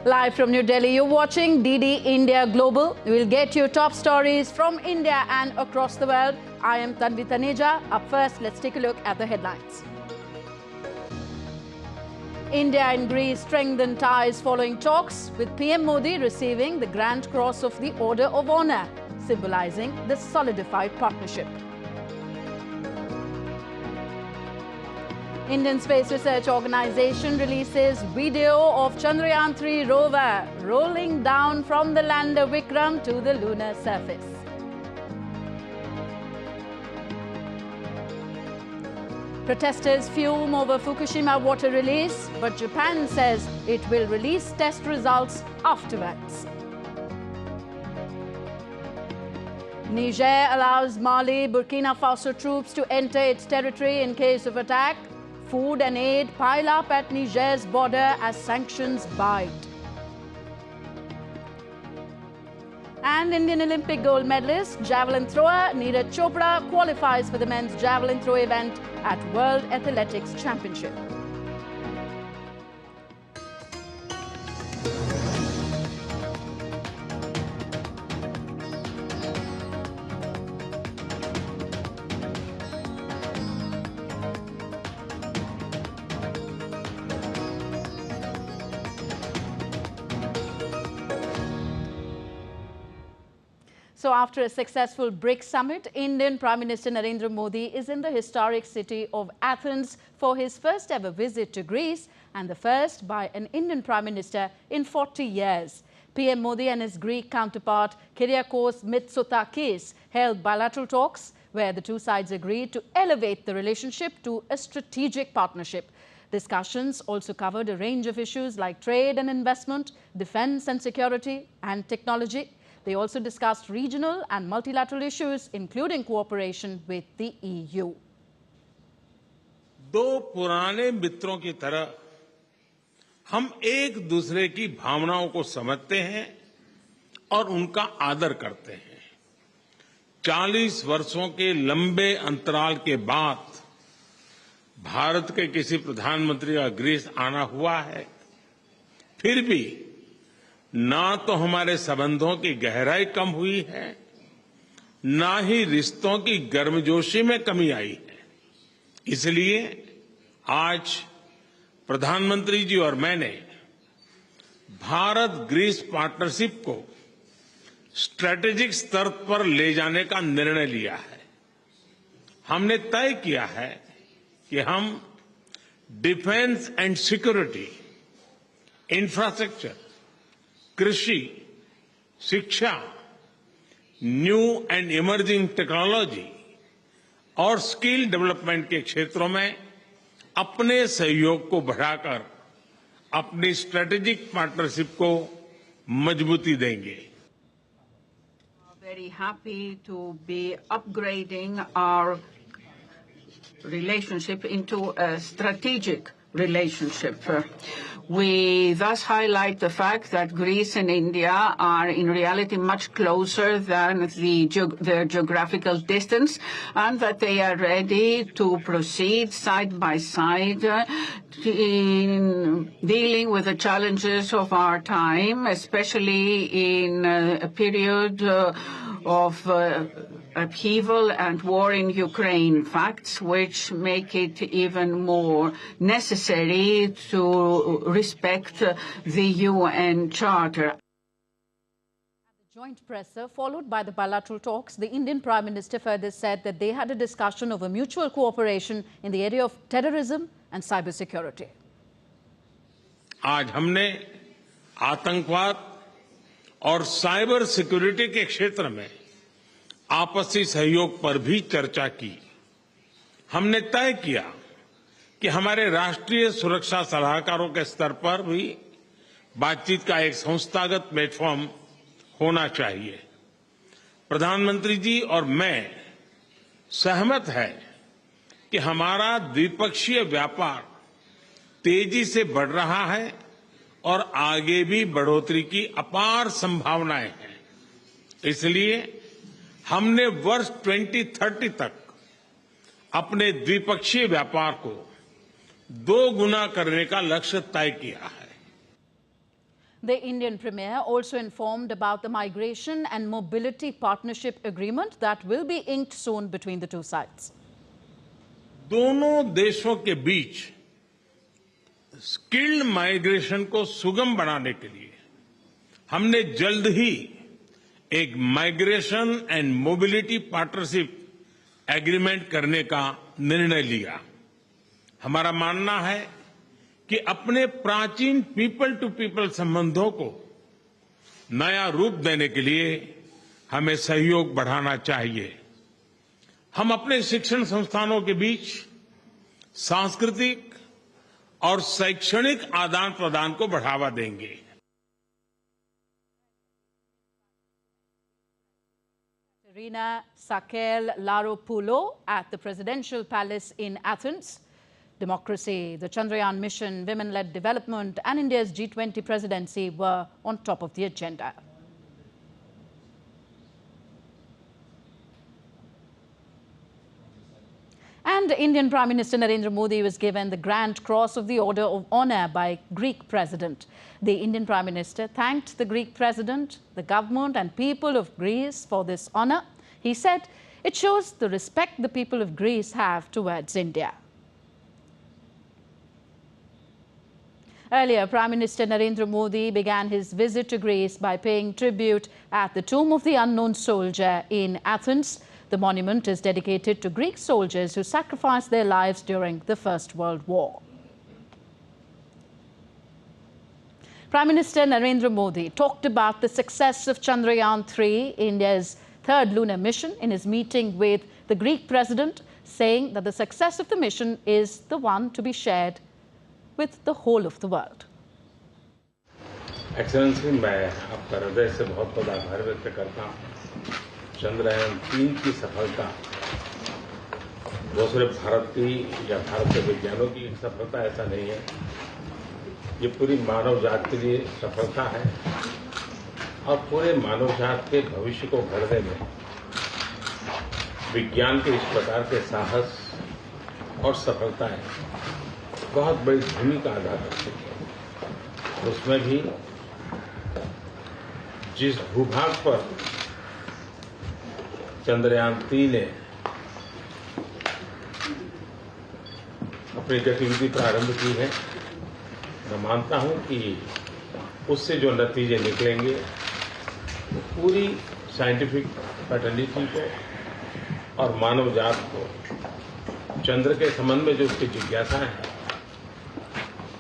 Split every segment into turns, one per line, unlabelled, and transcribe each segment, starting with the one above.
Live from New Delhi, you're watching DD India Global. We'll get you top stories from India and across the world. I am Tanvi Taneja. Up first, let's take a look at the headlines. India and Greece strengthen ties following talks, with PM Modi receiving the Grand Cross of the Order of Honour, symbolising the solidified partnership. Indian Space Research Organisation releases video of Chandrayaan-3 rover rolling down from the lander Vikram to the lunar surface. Protesters fume over Fukushima water release, but Japan says it will release test results afterwards. Niger allows Mali, Burkina Faso troops to enter its territory in case of attack. Food and aid pile up at Niger's border as sanctions bite. And Indian Olympic gold medalist, javelin thrower Neeraj Chopra qualifies for the men's javelin throw event at World Athletics Championship. So after a successful BRICS summit, Indian Prime Minister Narendra Modi is in the historic city of Athens for his first ever visit to Greece and the first by an Indian Prime Minister in 40 years. PM Modi and his Greek counterpart Kyriakos Mitsotakis held bilateral talks where the two sides agreed to elevate the relationship to a strategic partnership. Discussions also covered a range of issues like trade and investment, defense and security, and technology. They also discussed regional and multilateral issues, including cooperation with the EU.
दो पुराने मित्रों की तरह हम एक दूसरे की भावनाओं को समझते हैं और उनका आदर करते हैं। 40 वर्षों के लंबे अंतराल के बाद भारत के किसी प्रधानमंत्री का ग्रीस आना हुआ है। फिर भी ना तो हमारे संबंधों की गहराई कम हुई है, ना ही रिश्तों की गर्मजोशी में कमी आई है। इसलिए आज प्रधानमंत्री जी और मैंने भारत ग्रीस पार्टनरशिप को स्ट्रेटेजिक स्तर पर ले जाने का निर्णय लिया है। हमने तय किया है कि हम डिफेंस एंड सिक्योरिटी, इंफ्रास्ट्रक्चर, कृषि, शिक्षा, न्यू एंड इमर्जिंग टेक्नोलॉजी और स्किल डेवलपमेंट के क्षेत्रों में अपने सहयोग को बढ़ाकर अपनी स्ट्रेटेजिक पार्टनरशिप को मजबूती देंगे।
Very happy to be upgrading our relationship into a strategic relationship. We thus highlight the fact that Greece and India are in reality much closer than their geographical distance, and that they are ready to proceed side by side in dealing with the challenges of our time, especially in a period of upheaval and war in Ukraine, facts which make it even more necessary to respect the UN Charter.
At the joint presser, followed by the bilateral talks, the Indian Prime Minister further said that they had a discussion over mutual cooperation in the area of terrorism and cybersecurity.
आज हमने आतंकवाद और cyber security के क्षेत्र में आपसी सहयोग पर भी चर्चा की। हमने तय किया कि हमारे राष्ट्रीय सुरक्षा सलाहकारों के स्तर पर भी बातचीत का एक संस्थागत प्लेटफॉर्म होना चाहिए। प्रधानमंत्री जी और मैं सहमत हैं कि हमारा द्विपक्षीय व्यापार तेजी से बढ़ रहा है और आगे भी बढ़ोतरी की अपार संभावनाएं हैं। इसलिए हमने वर्ष 2030 तक अपने द्विपक्षीय व्यापार को 2 गुना करने का लक्ष्य तय किया है।
The Indian Premier also informed about the Migration and Mobility Partnership Agreement that will be inked soon between the two sides.
दोनों देशों के बीच स्किल्ड माइग्रेशन को सुगम बनाने के लिए हमने जल्द ही एक migration and mobility partnership agreement करने का निर्णय लिया। हमारा मानना है कि अपने प्राचीन पीपल टू पीपल संबंधों को नया रूप देने के लिए हमें सहयोग बढ़ाना चाहिए। हम अपने शिक्षण संस्थानों के बीच सांस्कृतिक और शैक्षणिक आदान प्रदान को बढ़ावा देंगे।
Katerina Sakel-Laropoulos at the Presidential Palace in Athens. Democracy, the Chandrayaan mission, women-led development and India's G20 presidency were on top of the agenda. And Indian Prime Minister Narendra Modi was given the Grand Cross of the Order of Honour by Greek President. The Indian Prime Minister thanked the Greek President, the government and people of Greece for this honour. He said it shows the respect the people of Greece have towards India. Earlier, Prime Minister Narendra Modi began his visit to Greece by paying tribute at the Tomb of the Unknown Soldier in Athens. The monument is dedicated to Greek soldiers who sacrificed their lives during the First World War. Prime Minister Narendra Modi talked about the success of Chandrayaan-3, India's third lunar mission, in his meeting with the Greek President, saying that the success of the mission is the one to be shared with the whole of the world.
Excellency, मैं आपका हृदय से बहुत बहुत आभार व्यक्त करता हूँ। चंद्रयान-3 की सफलता वो सिर्फ भारत की या भारत के वैज्ञानिकों की एक सफलता ऐसा नहीं है, ये पूरी मानव जात के लिए सफलता है और पूरे मानव जात के भविष्य को गढ़ने में विज्ञान के इस प्रकार के साहस और सफलताएं बहुत बड़ी भूमिका अदा करती है। उसमें भी जिस भूभाग पर चंद्रयान-3 ने अपनी गतिविधि प्रारंभ की है, मैं मानता हूं कि उससे जो नतीजे निकलेंगे वो पूरी साइंटिफिक फैटर्निटी को और मानव जात को चंद्र के संबंध में जो उसकी जिज्ञासाएं हैं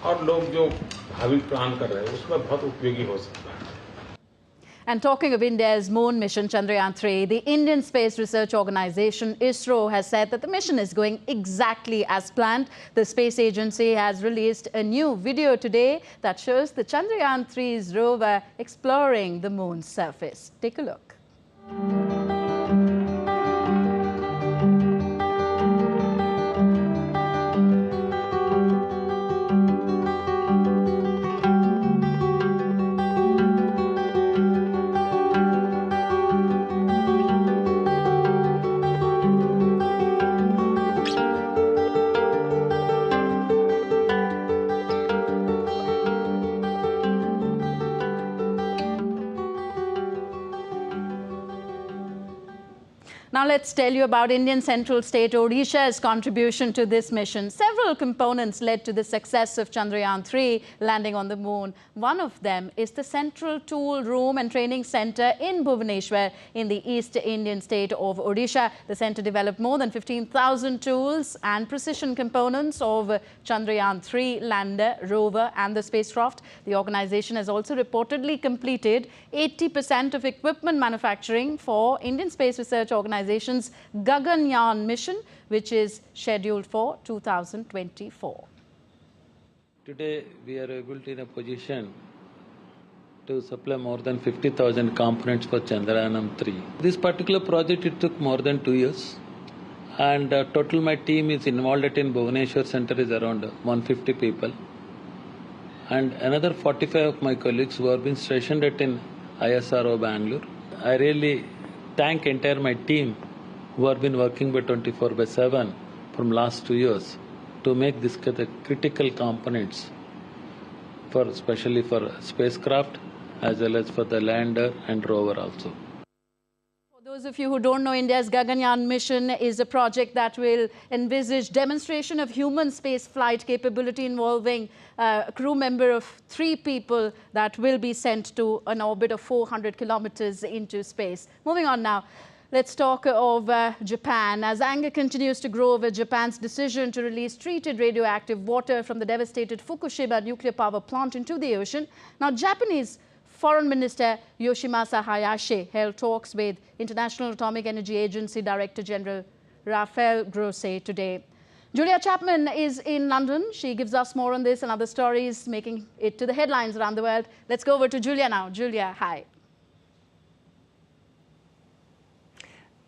और लोग जो भावी प्लान कर रहे हैं उसमें बहुत उपयोगी हो सकता है।
And talking of India's moon mission Chandrayaan-3, the Indian Space Research Organisation ISRO has said that the mission is going exactly as planned. The space agency has released a new video today that shows the Chandrayaan-3's rover exploring the moon's surface. Take a look. Now let's tell you about Indian central state Odisha's contribution to this mission. Several components led to the success of Chandrayaan-3 landing on the moon. One of them is the Central Tool Room and Training Centre in Bhubaneswar in the East Indian state of Odisha. The centre developed more than 15,000 tools and precision components of Chandrayaan-3 lander, rover and the spacecraft. The organisation has also reportedly completed 80% of equipment manufacturing for Indian Space Research Organization's Gaganyaan mission, which is scheduled for 2024.
Today, we are able to in a position to supply more than 50,000 components for Chandrayaan-3. This particular project, it took more than 2 years. And total my team is involved in Bhubaneswar Center is around 150 people. And another 45 of my colleagues who have been stationed at in ISRO Bangalore. I really thank entire my team who have been working by 24/7 from last 2 years to make this critical components especially for spacecraft as well as for the lander and rover also.
For those of you who don't know, India's Gaganyaan mission is a project that will envisage demonstration of human space flight capability involving a crew member of 3 people that will be sent to an orbit of 400 kilometers into space. Moving on now. Let's talk of Japan. As anger continues to grow over Japan's decision to release treated radioactive water from the devastated Fukushima nuclear power plant into the ocean, now Japanese Foreign Minister Yoshimasa Hayashi held talks with International Atomic Energy Agency Director General Rafael Grossi today. Julia Chapman is in London. She gives us more on this and other stories making it to the headlines around the world. Let's go over to Julia now. Julia, hi.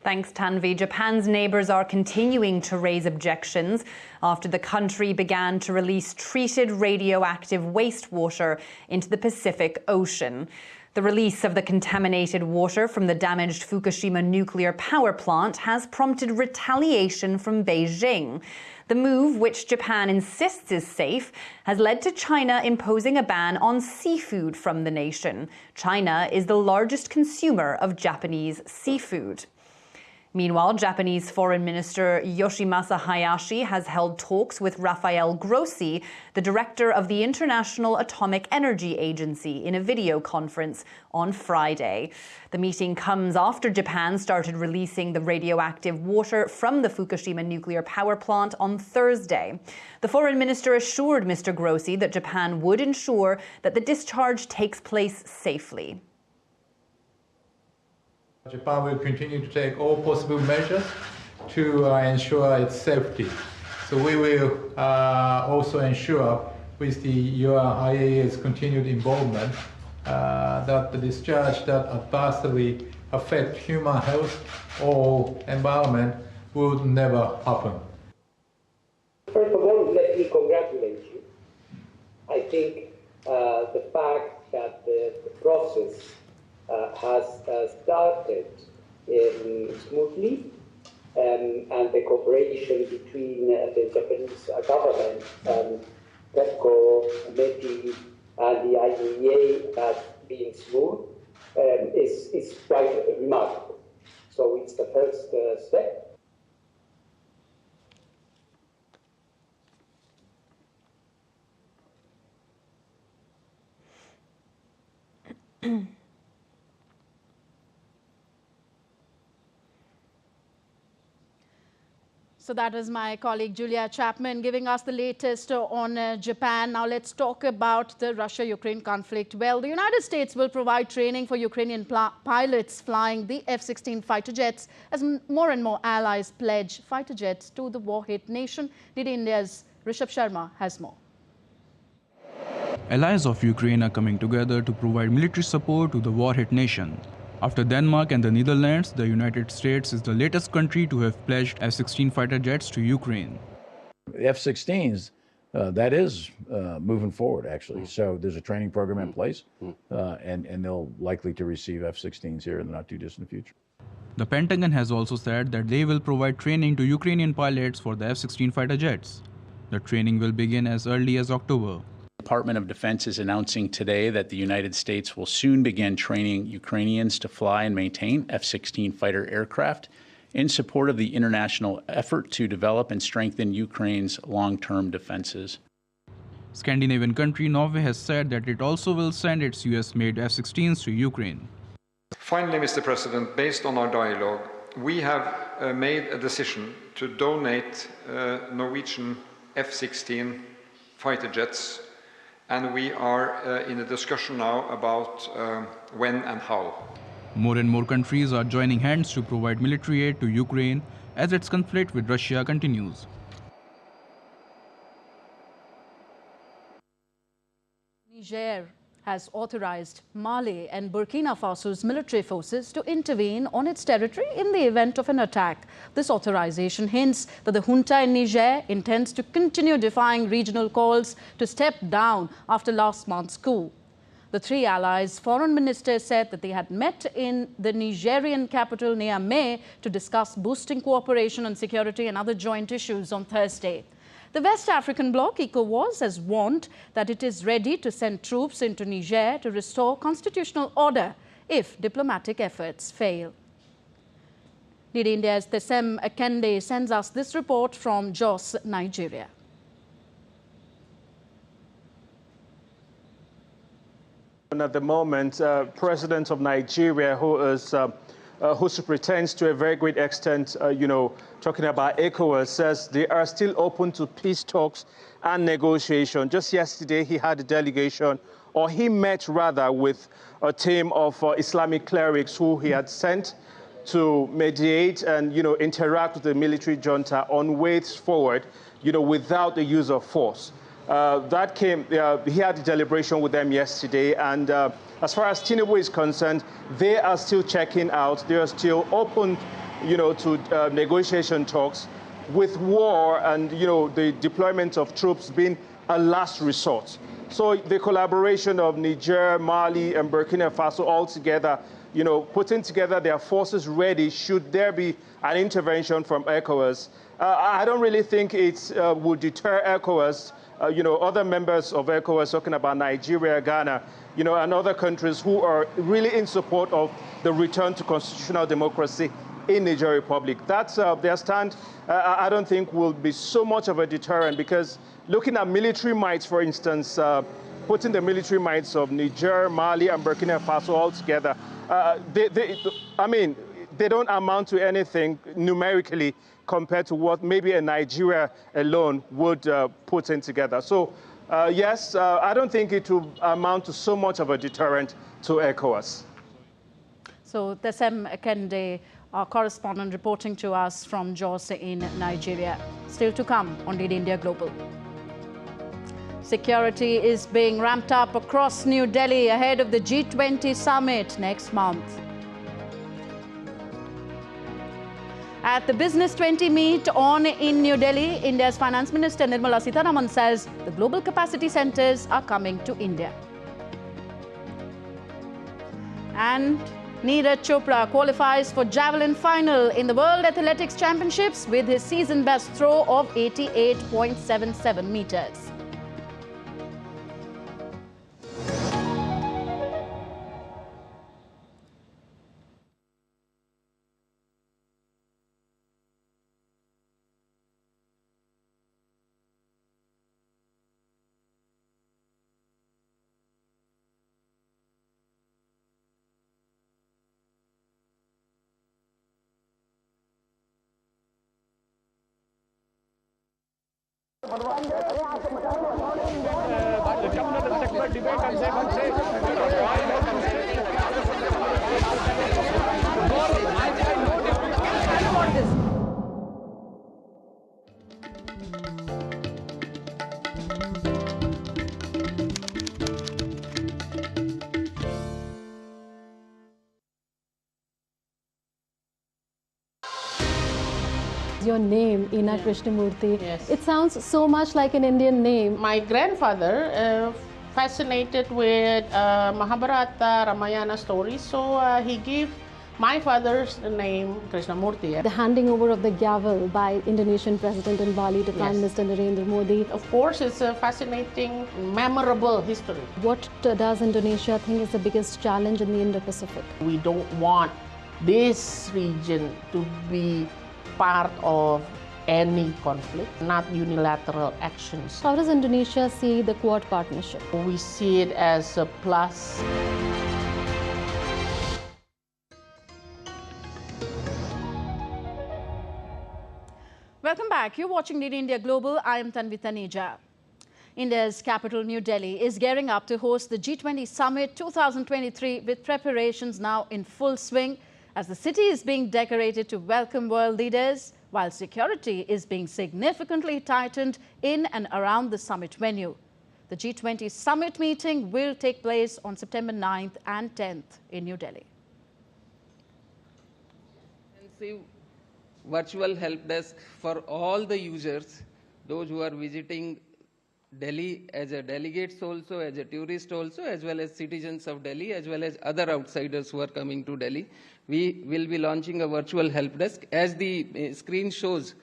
Thanks, Tanvi. Japan's neighbours are continuing to raise objections after the country began to release treated radioactive wastewater into the Pacific Ocean. The release of the contaminated water from the damaged Fukushima nuclear power plant has prompted retaliation from Beijing. The move, which Japan insists is safe, has led to China imposing a ban on seafood from the nation. China is the largest consumer of Japanese seafood. Meanwhile, Japanese Foreign Minister Yoshimasa Hayashi has held talks with Rafael Grossi, the director of the International Atomic Energy Agency, in a video conference on Friday. The meeting comes after Japan started releasing the radioactive water from the Fukushima nuclear power plant on Thursday. The foreign minister assured Mr. Grossi that Japan would ensure that the discharge takes place safely.
Japan will continue to take all possible measures to ensure its safety. So we will also ensure, with the IAEA's continued involvement, that the discharge that adversely affect human health or environment would never happen.
First of all, let me congratulate you. I think the fact that the process has started smoothly, and the cooperation between the Japanese government and TEPCO, METI, and the IAEA has been smooth is quite remarkable. So it's the first step.
So that is my colleague Julia Chapman giving us the latest on Japan. Now let's talk about the Russia-Ukraine conflict. Well, the United States will provide training for Ukrainian pilots flying the F-16 fighter jets as more and more allies pledge fighter jets to the war-hit nation. DD India's Rishabh Sharma has more.
Allies of Ukraine are coming together to provide military support to the war-hit nation. After Denmark and the Netherlands, the United States is the latest country to have pledged F-16 fighter jets to Ukraine.
The F-16s, that is moving forward, actually. So there's a training program in place, and they'll likely to receive F-16s here in the not-too-distant future.
The Pentagon has also said that they will provide training to Ukrainian pilots for the F-16 fighter jets. The training will begin as early as October.
The Department of Defense is announcing today that the United States will soon begin training Ukrainians to fly and maintain F-16 fighter aircraft in support of the international effort to develop and strengthen Ukraine's long-term defenses.
Scandinavian country Norway has said that it also will send its US-made F-16s to Ukraine.
Finally, Mr. President, based on our dialogue, we have made a decision to donate Norwegian F-16 fighter jets, and we are in a discussion now about when and how.
More and more countries are joining hands to provide military aid to Ukraine as its conflict with Russia continues.
Niger has authorized Mali and Burkina Faso's military forces to intervene on its territory in the event of an attack. This authorization hints that the junta in Niger intends to continue defying regional calls to step down after last month's coup. The three allies' foreign ministers said that they had met in the Nigerian capital Niamey to discuss boosting cooperation on security and other joint issues on Thursday. The West African bloc, ECOWAS, has warned that it is ready to send troops into Niger to restore constitutional order if diplomatic efforts fail. DD India's Tesem Akende sends us this report from Jos, Nigeria.
At the moment, President of Nigeria, who pretends to a very great extent, talking about ECOWAS, says they are still open to peace talks and negotiation. Just yesterday, he had a delegation, or he met rather, with a team of Islamic clerics who he had sent to mediate and, interact with the military junta on ways forward, without the use of force. He had a deliberation with them yesterday, and as far as Tinubu is concerned, they are still checking out. They are still open, to negotiation talks, with war and, the deployment of troops being a last resort. So the collaboration of Niger, Mali, and Burkina Faso all together, putting together their forces ready should there be an intervention from ECOWAS. I don't really think it would deter ECOWAS, other members of ECOWAS, talking about Nigeria, Ghana, and other countries who are really in support of the return to constitutional democracy in Niger Republic. That's their stand. I don't think will be so much of a deterrent, because looking at military mights, for instance, putting the military mights of Niger, Mali, and Burkina Faso all together, they don't amount to anything numerically compared to what maybe a Nigeria alone would put in together. So, yes, I don't think it will amount to so much of a deterrent to ECOWAS.
So, Tesem Akende, our correspondent, reporting to us from Jos in Nigeria. Still to come on DD India Global. Security is being ramped up across New Delhi ahead of the G20 Summit next month. At the Business 20 meet in New Delhi, India's Finance Minister Nirmala Sitharaman says the global capacity centers are coming to India. And Neeraj Chopra qualifies for javelin final in the World Athletics Championships with his season best throw of 88.77 meters.
Your name, Ina Krishnamurthy.
Yes.
It sounds so much like an Indian name.
My grandfather fascinated with Mahabharata, Ramayana stories, so he gave my father's name Krishnamurthy.
The handing over of the gavel by Indonesian President in Bali to Prime Minister Narendra Modi.
Of course, it's a fascinating, memorable history.
What does Indonesia think is the biggest challenge in the Indo-Pacific?
We don't want this region to be part of any conflict, not unilateral actions.
How does Indonesia see the Quad partnership?
We see it as a plus.
Welcome back. You're watching DD India Global. I am Tanvi Taneja. India's capital, New Delhi, is gearing up to host the G20 Summit 2023 with preparations now in full swing, as the city is being decorated to welcome world leaders, while security is being significantly tightened in and around the summit venue. The G20 Summit meeting will take place on September 9th and 10th in New Delhi.
Virtual help desk for all the users, those who are visiting Delhi as a delegates also, as a tourist also, as well as citizens of Delhi, as well as other outsiders who are coming to Delhi. We will be launching a virtual help desk. As the screen shows,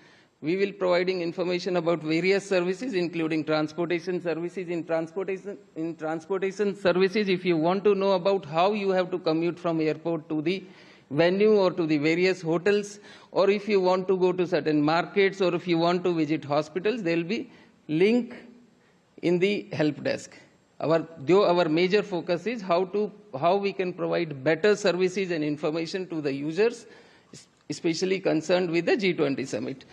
We will providing information about various services, including transportation services. In transportation services, if you want to know about how you have to commute from airport to the venue or to the various hotels, or if you want to go to certain markets, or if you want to visit hospitals, there will be link in the help desk. Our major focus is how we can provide better services and information to the users, especially concerned with the G20 Summit.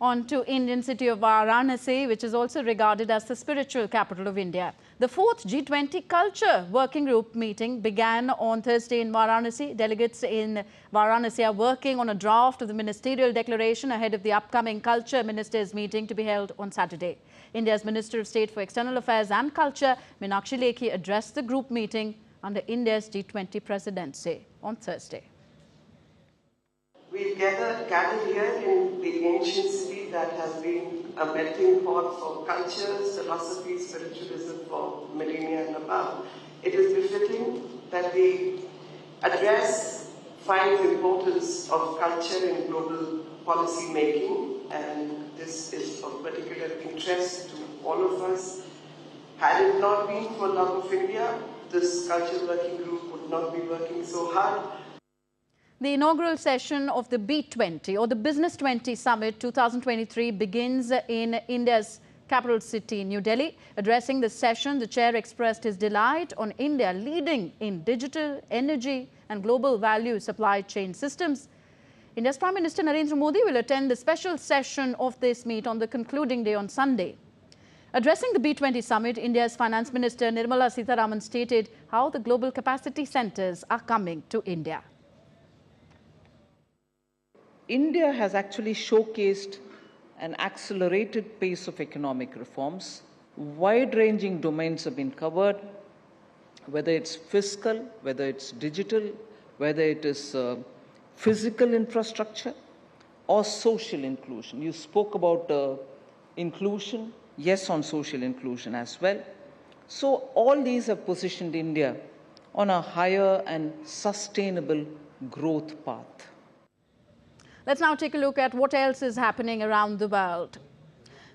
On to Indian city of Varanasi, which is also regarded as the spiritual capital of India. The fourth G20 Culture Working Group meeting began on Thursday in Varanasi. Delegates in Varanasi are working on a draft of the ministerial declaration ahead of the upcoming Culture Ministers meeting to be held on Saturday. India's Minister of State for External Affairs and Culture, Meenakshi Lekhi, addressed the group meeting under India's G20 presidency on Thursday.
We gathered here in the ancient city that has been a melting pot for cultures, philosophy, spiritualism for millennia and above. It is befitting that the address finds the importance of culture in global policy making, and this is of particular interest to all of us. Had it not been for love of India, this culture working group would not be working so hard.
The inaugural session of the B20 or the Business 20 Summit 2023 begins in India's capital city, New Delhi. Addressing the session, the chair expressed his delight on India leading in digital, energy and global value supply chain systems. India's Prime Minister Narendra Modi will attend the special session of this meet on the concluding day on Sunday. Addressing the B20 Summit, India's Finance Minister Nirmala Sitharaman stated how the global capacity centres are coming to India.
India has actually showcased an accelerated pace of economic reforms. Wide-ranging domains have been covered, whether it's fiscal, whether it's digital, whether it is physical infrastructure or social inclusion. You spoke about inclusion, yes, on social inclusion as well. So all these have positioned India on a higher and sustainable growth path.
Let's now take a look at what else is happening around the world.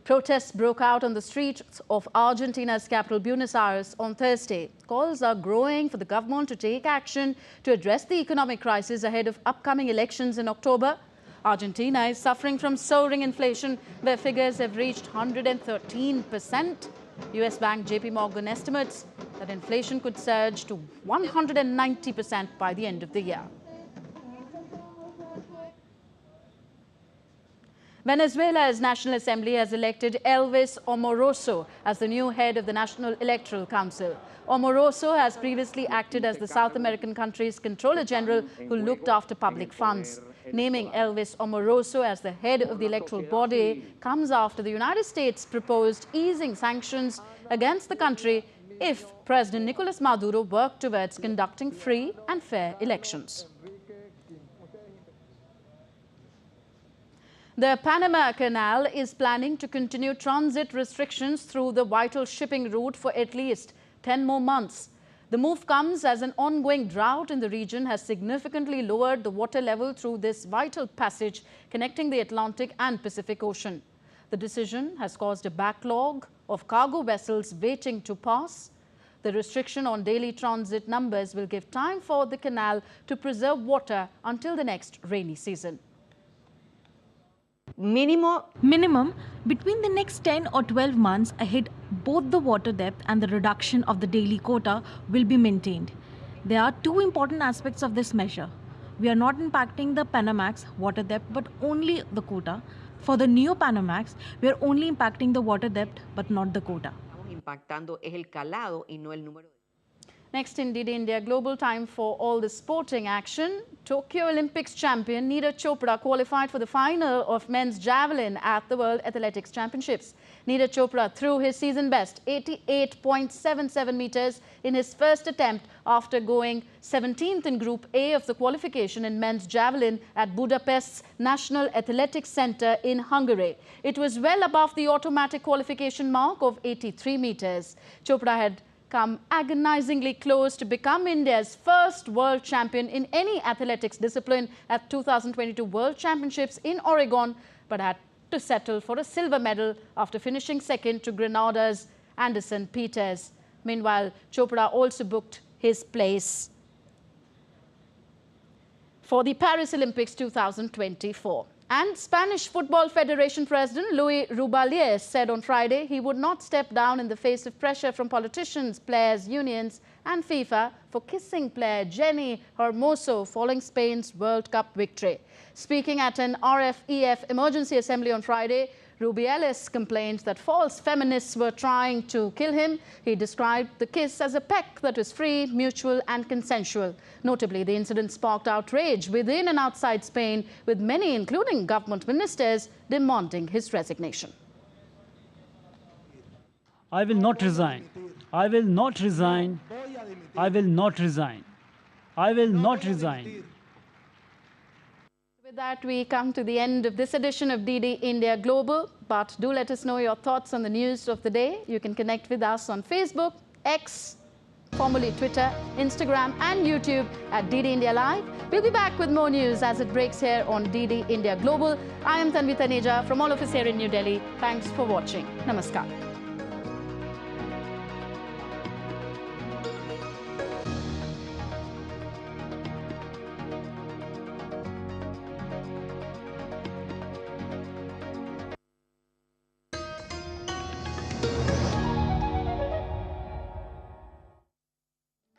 Protests broke out on the streets of Argentina's capital, Buenos Aires, on Thursday. Calls are growing for the government to take action to address the economic crisis ahead of upcoming elections in October. Argentina is suffering from soaring inflation, where figures have reached 113%. US Bank JP Morgan estimates that inflation could surge to 190% by the end of the year. Venezuela's National Assembly has elected Elvis Amoroso as the new head of the National Electoral Council. Amoroso has previously acted as the South American country's Controller General who looked after public funds. Naming Elvis Amoroso as the head of the electoral body comes after the United States proposed easing sanctions against the country if President Nicolas Maduro worked towards conducting free and fair elections. The Panama Canal is planning to continue transit restrictions through the vital shipping route for at least 10 more months. The move comes as an ongoing drought in the region has significantly lowered the water level through this vital passage connecting the Atlantic and Pacific Ocean. The decision has caused a backlog of cargo vessels waiting to pass. The restriction on daily transit numbers will give time for the canal to preserve water until the next rainy season.
Minimum between the next 10 or 12 months ahead, both the water depth and the reduction of the daily quota will be maintained. There are two important aspects of this measure. We are not impacting the Panamax water depth but only the quota. For the Neo Panamax, we are only impacting the water depth but not the quota.
Next, indeed, India, global time for all the sporting action. Tokyo Olympics champion Neeraj Chopra qualified for the final of men's javelin at the World Athletics Championships. Neeraj Chopra threw his season best 88.77 meters in his first attempt after going 17th in Group A of the qualification in men's javelin at Budapest's National Athletics Center in Hungary. It was well above the automatic qualification mark of 83 meters. Chopra had come agonizingly close to become India's first world champion in any athletics discipline at 2022 World Championships in Oregon, but had to settle for a silver medal after finishing second to Grenada's Anderson Peters. Meanwhile, Chopra also booked his place for the Paris Olympics 2024. And Spanish Football Federation President Luis Rubiales said on Friday he would not step down in the face of pressure from politicians, players, unions and FIFA for kissing player Jenny Hermoso following Spain's World Cup victory. Speaking at an RFEF emergency assembly on Friday, Rubiales complained that false feminists were trying to kill him. He described the kiss as a peck that was free, mutual and consensual. Notably, the incident sparked outrage within and outside Spain, with many, including government ministers, demanding his resignation.
I will not resign. I will not resign. I will not resign. I will not resign.
With that, we come to the end of this edition of DD India Global. But do let us know your thoughts on the news of the day. You can connect with us on Facebook, X, formerly Twitter, Instagram and YouTube at DD India Live. We'll be back with more news as it breaks here on DD India Global. I am Tanvi Taneja from all of us here in New Delhi. Thanks for watching. Namaskar.